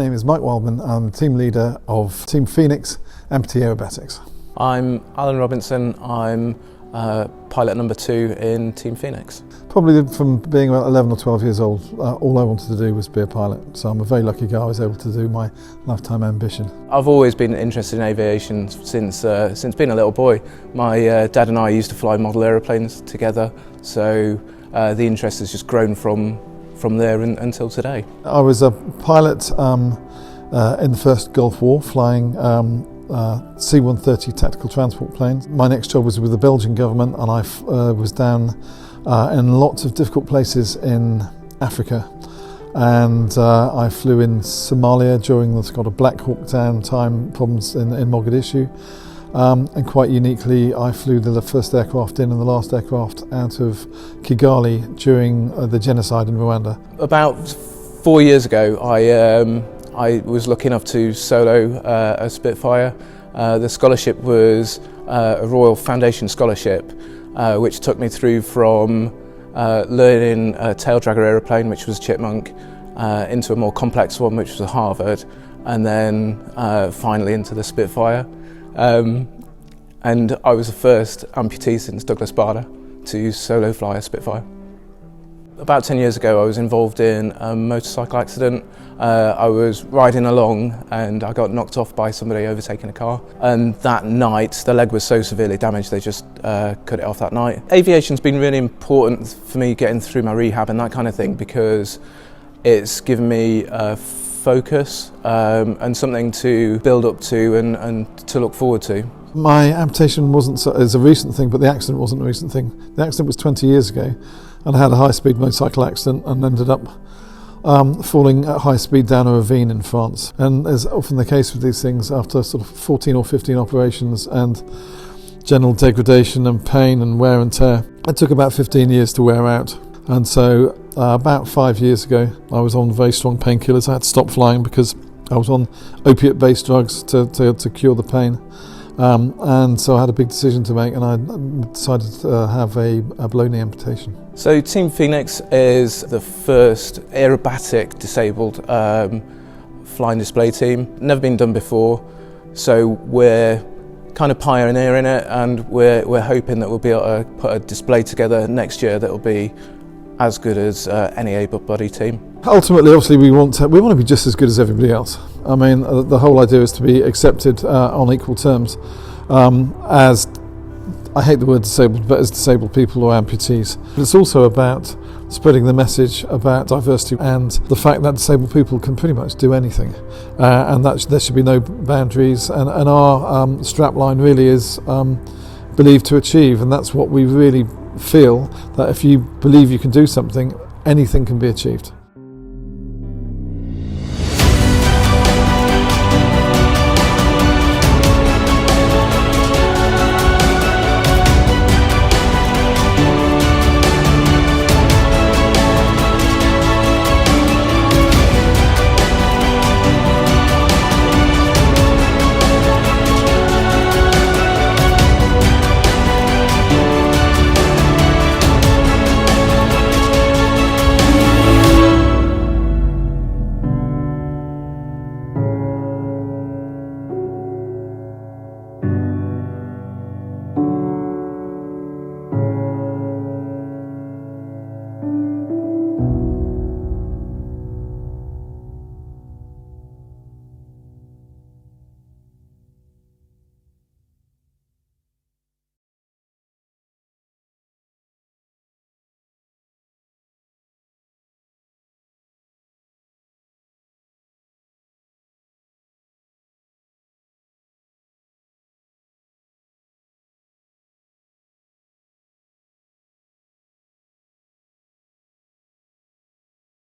name is Mike Wildman. I'm team leader of Team Phoenix Amputee Aerobatics. I'm Alan Robinson. I'm pilot number 2 in Team Phoenix. Probably from being about 11 or 12 years old, all I wanted to do was be a pilot. So I'm a very lucky guy I was able to do my lifetime ambition. I've always been interested in aviation since being a little boy. My dad and I used to fly model aeroplanes together, so the interest has just grown from there until today. I was a pilot in the first Gulf War, flying C-130 tactical transport planes. My next job was with the Belgian government, and I was down in lots of difficult places in Africa. And I flew in Somalia during the sort of Black Hawk Down time problems in Mogadishu. And quite uniquely, I flew the first aircraft in and the last aircraft out of Kigali during the genocide in Rwanda. About 4 years ago, I was lucky enough to solo a Spitfire. The scholarship was a Royal Foundation scholarship, which took me through from learning a tail dragger aeroplane, which was Chipmunk, into a more complex one, which was a Harvard, and then finally into the Spitfire. And I was the first amputee since Douglas Bader to solo fly a Spitfire. About 10 years ago, I was involved in a motorcycle accident. I was riding along and I got knocked off by somebody overtaking a car. And that night, the leg was so severely damaged, they just cut it off that night. Aviation's been really important for me getting through my rehab and that kind of thing, because it's given me focus and something to build up to and to look forward to. My amputation is a recent thing, but the accident wasn't a recent thing. The accident was 20 years ago, and I had a high-speed motorcycle accident and ended up falling at high speed down a ravine in France. And as often the case with these things, after sort of 14 or 15 operations and general degradation and pain and wear and tear, it took about 15 years to wear out. And so about 5 years ago, I was on very strong painkillers. I had to stop flying because I was on opiate-based drugs to cure the pain. And so I had a big decision to make, and I decided to have a below knee amputation. So Team Phoenix is the first aerobatic disabled flying display team. Never been done before, so we're kind of pioneering it, and we're hoping that we'll be able to put a display together next year that will be as good as any able-bodied team. Ultimately, obviously, we want to be just as good as everybody else. I mean, the whole idea is to be accepted on equal terms as, I hate the word disabled, but as disabled people or amputees. But it's also about spreading the message about diversity and the fact that disabled people can pretty much do anything, and that there should be no boundaries. And our strapline really is believe to achieve, and that's what we really feel, that if you believe you can do something, anything can be achieved.